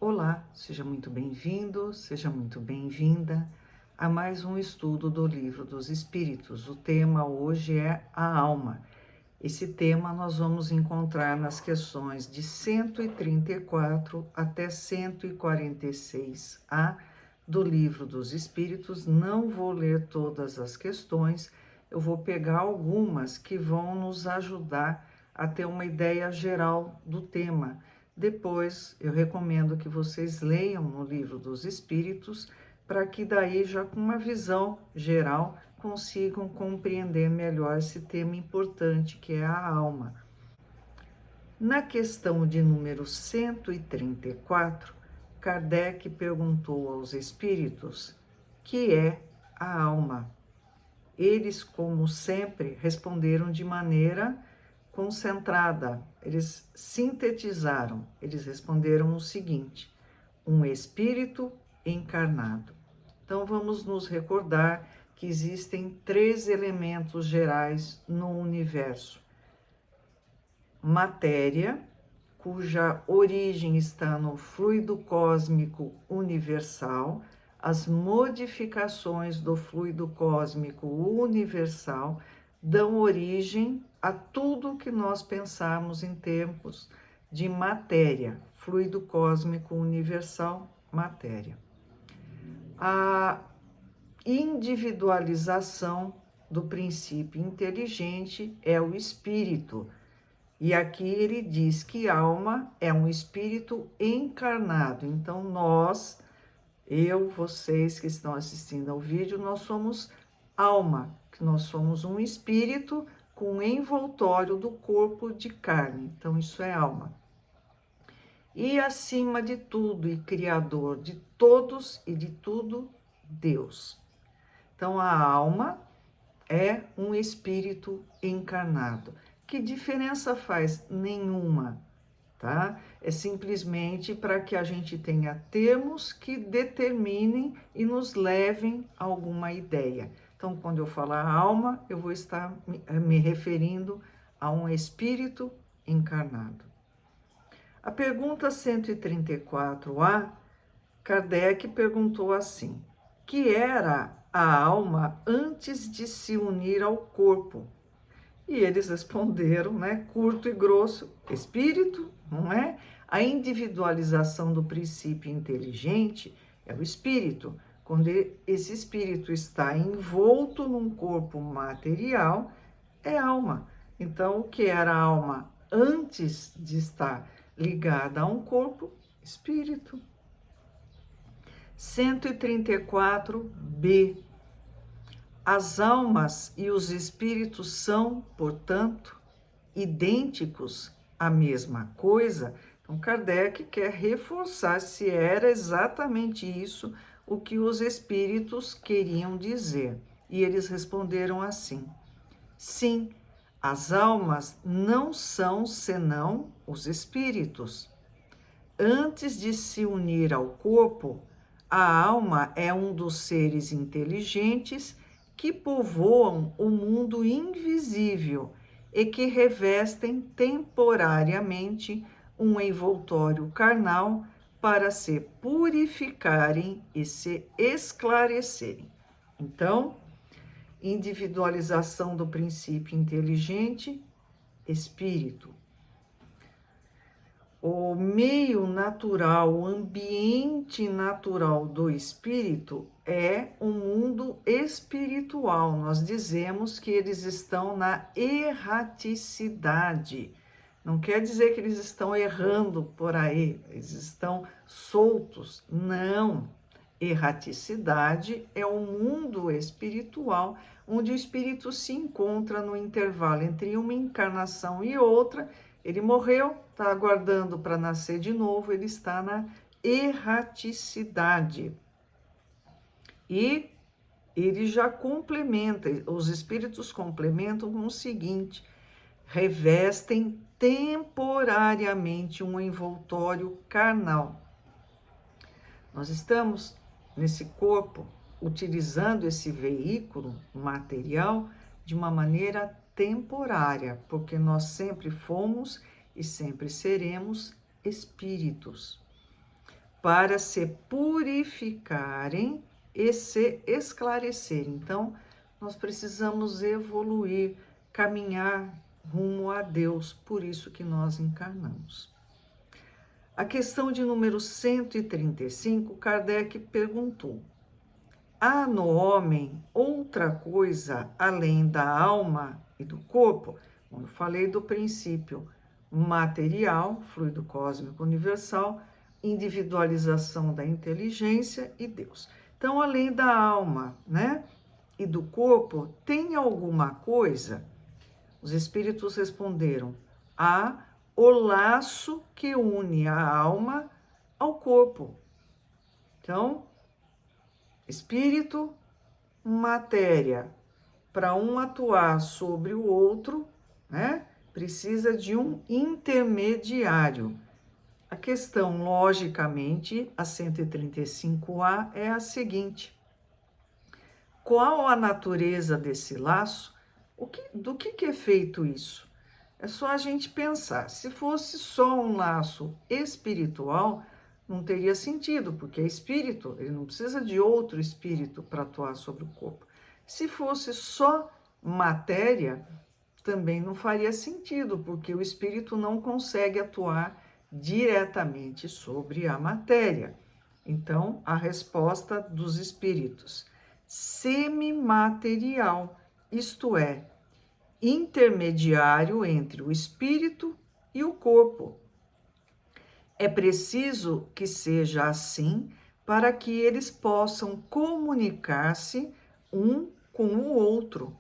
Olá, seja muito bem-vindo, seja muito bem-vinda a mais um estudo do Livro dos Espíritos. O tema hoje é a alma. Esse tema nós vamos encontrar nas questões de 134 até 146A do Livro dos Espíritos. Não vou ler todas as questões, eu vou pegar algumas que vão nos ajudar a ter uma ideia geral do tema. Depois, eu recomendo que vocês leiam no Livro dos Espíritos, para que daí, já com uma visão geral, consigam compreender melhor esse tema importante que é a alma. Na questão de número 134, Kardec perguntou aos espíritos que é a alma. Eles, como sempre, responderam de maneira concentrada. Eles sintetizaram, eles responderam o seguinte: um espírito encarnado. Então vamos nos recordar que existem três elementos gerais no universo: matéria, cuja origem está no fluido cósmico universal. As modificações do fluido cósmico universal dão origem a tudo que nós pensamos em termos de matéria, fluido cósmico universal, matéria. A individualização do princípio inteligente é o espírito. E aqui ele diz que alma é um espírito encarnado. Então nós, eu, vocês que estão assistindo ao vídeo, nós somos alma, que nós somos um espírito com um envoltório do corpo de carne. Então isso é alma. E acima de tudo e criador de todos e de tudo, Deus. Então a alma é um espírito encarnado. Que diferença faz? Nenhuma, tá? É simplesmente para que a gente tenha termos que determinem e nos levem a alguma ideia. Então, quando eu falar alma, eu vou estar me referindo a um espírito encarnado. A pergunta 134A, Kardec perguntou assim: que era a alma antes de se unir ao corpo? E eles responderam, né, curto e grosso: espírito, não é? A individualização do princípio inteligente é o espírito. Quando esse espírito está envolto num corpo material, é alma. Então, o que era a alma antes de estar ligada a um corpo? Espírito. 134b. As almas e os espíritos são, portanto, idênticos, a mesma coisa? Então, Kardec quer reforçar se era exatamente isso o que os espíritos queriam dizer. E eles responderam assim: sim, as almas não são senão os espíritos. Antes de se unir ao corpo, a alma é um dos seres inteligentes que povoam o mundo invisível e que revestem temporariamente um envoltório carnal para se purificarem e se esclarecerem. Então, individualização do princípio inteligente, espírito. O meio natural, o ambiente natural do espírito é o mundo espiritual. Nós dizemos que eles estão na erraticidade. Não quer dizer que eles estão errando por aí, eles estão soltos. Não. Erraticidade é o mundo espiritual, onde o espírito se encontra no intervalo entre uma encarnação e outra. Ele morreu, está aguardando para nascer de novo, ele está na erraticidade. E ele já complementa, os espíritos complementam com o seguinte: revestem temporariamente um envoltório carnal. Nós estamos nesse corpo utilizando esse veículo material de uma maneira temporária, porque nós sempre fomos e sempre seremos espíritos. para se purificarem e se esclarecerem. Então, nós precisamos evoluir, caminhar rumo a Deus, por isso que nós encarnamos. A questão de número 135, Kardec perguntou: há no homem outra coisa além da alma e do corpo? Como eu falei do princípio material, fluido cósmico universal, individualização da inteligência e Deus. Então, além da alma, né, e do corpo, tem alguma coisa? Os espíritos responderam: há o laço que une a alma ao corpo. Então, espírito, matéria, para um atuar sobre o outro, né, precisa de um intermediário. A questão, logicamente, a 135A é a seguinte: qual a natureza desse laço? Do que é feito isso? É só a gente pensar. Se fosse só um laço espiritual, não teria sentido, porque é espírito, ele não precisa de outro espírito para atuar sobre o corpo. Se fosse só matéria, também não faria sentido, porque o espírito não consegue atuar diretamente sobre a matéria. Então, a resposta dos espíritos: semimaterial, isto é, intermediário entre o espírito e o corpo. É preciso que seja assim para que eles possam comunicar-se um com o outro.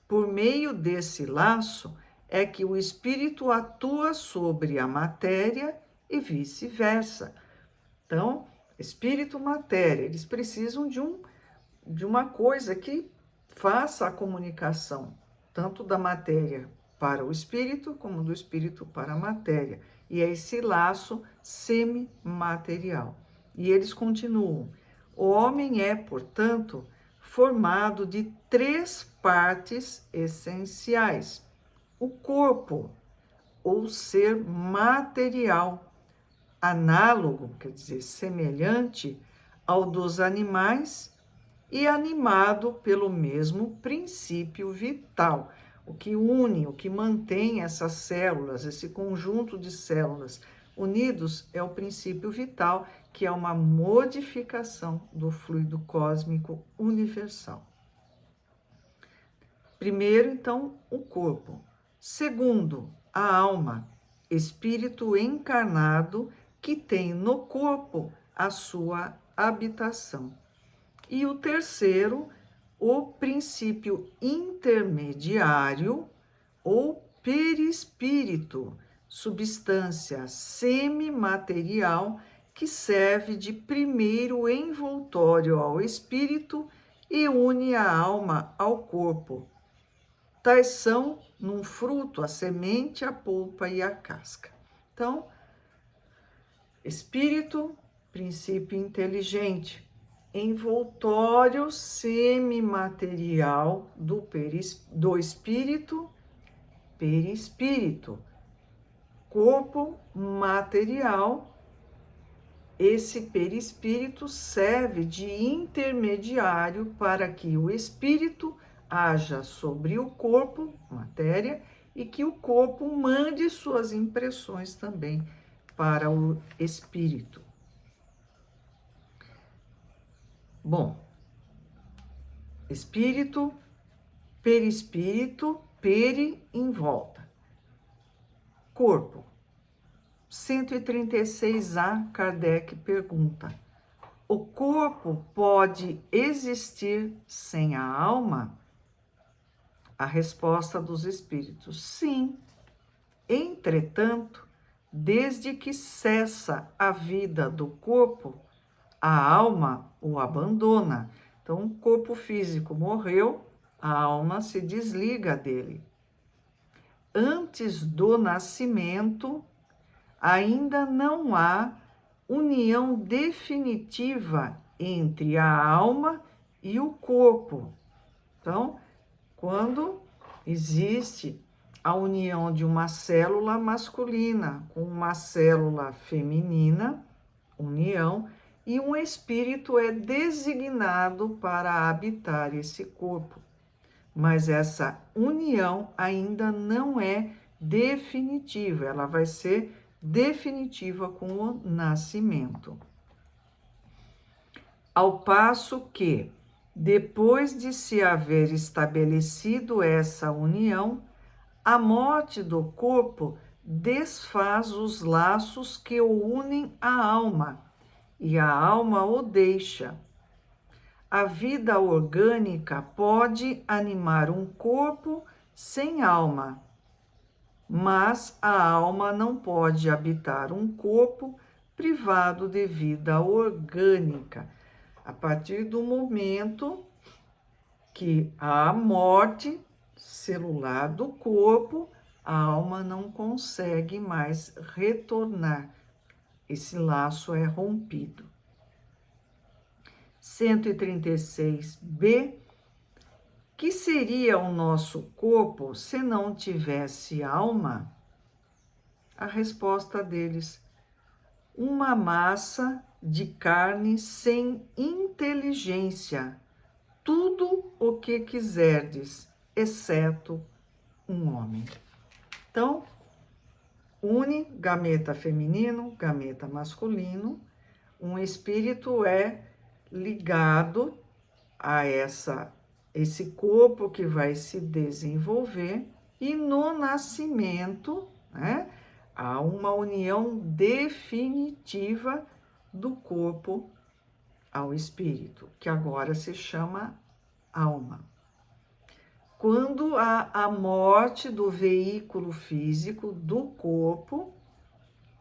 Por meio desse laço é que o espírito atua sobre a matéria e vice-versa. Então, espírito e matéria, eles precisam de uma coisa que faça a comunicação, tanto da matéria para o espírito, como do espírito para a matéria. E é esse laço semimaterial. E eles continuam: o homem é, portanto, formado de 3 partes essenciais: o corpo, ou ser material, análogo, quer dizer, semelhante ao dos animais, e animado pelo mesmo princípio vital. O que une, o que mantém essas células, esse conjunto de células unidos, é o princípio vital, que é uma modificação do fluido cósmico universal. Primeiro, então, o corpo. Segundo, a alma, espírito encarnado que tem no corpo a sua habitação. E o terceiro, o princípio intermediário ou perispírito, substância semimaterial que serve de primeiro envoltório ao espírito e une a alma ao corpo. Tais são, num fruto, a semente, a polpa e a casca. Então, espírito, princípio inteligente, envoltório semimaterial do espírito, perispírito, corpo material. Esse perispírito serve de intermediário para que o espírito haja sobre o corpo, matéria, e que o corpo mande suas impressões também para o espírito. Bom, espírito, perispírito, peri em volta. Corpo. 136A, Kardec pergunta: o corpo pode existir sem a alma? A resposta dos espíritos: sim. Entretanto, desde que cessa a vida do corpo, a alma o abandona. Então, o corpo físico morreu, a alma se desliga dele. Antes do nascimento, ainda não há união definitiva entre a alma e o corpo. Então, quando existe a união de uma célula masculina com uma célula feminina, união, e um espírito é designado para habitar esse corpo. Mas essa união ainda não é definitiva, ela vai ser definitiva com o nascimento. Ao passo que, depois de se haver estabelecido essa união, a morte do corpo desfaz os laços que o unem à alma, e a alma o deixa. A vida orgânica pode animar um corpo sem alma, mas a alma não pode habitar um corpo privado de vida orgânica. A partir do momento que há a morte celular do corpo, a alma não consegue mais retornar. Esse laço é rompido. 136b. Que seria o nosso corpo se não tivesse alma? A resposta deles: uma massa de carne sem inteligência, tudo o que quiserdes, exceto um homem. Então, une gameta feminino, gameta masculino, um espírito é ligado a esse corpo que vai se desenvolver, e no nascimento, né, há uma união definitiva do corpo ao espírito, que agora se chama alma. Quando há a morte do veículo físico do corpo,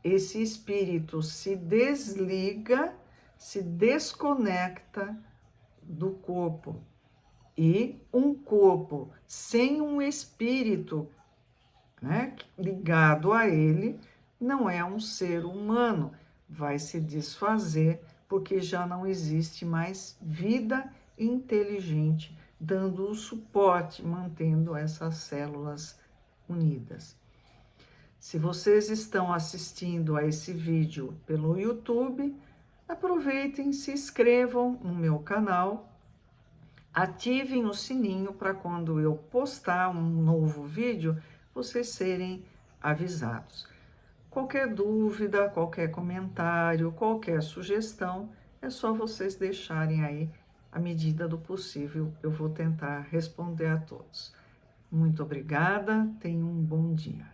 esse espírito se desliga, se desconecta do corpo. E um corpo sem um espírito, né, ligado a ele, não é um ser humano, vai se desfazer, porque já não existe mais vida inteligente dando o suporte, mantendo essas células unidas. Se vocês estão assistindo a esse vídeo pelo YouTube, aproveitem, se inscrevam no meu canal, ativem o sininho para quando eu postar um novo vídeo, vocês serem avisados. Qualquer dúvida, qualquer comentário, qualquer sugestão, é só vocês deixarem aí. À medida do possível, eu vou tentar responder a todos. Muito obrigada, tenham um bom dia.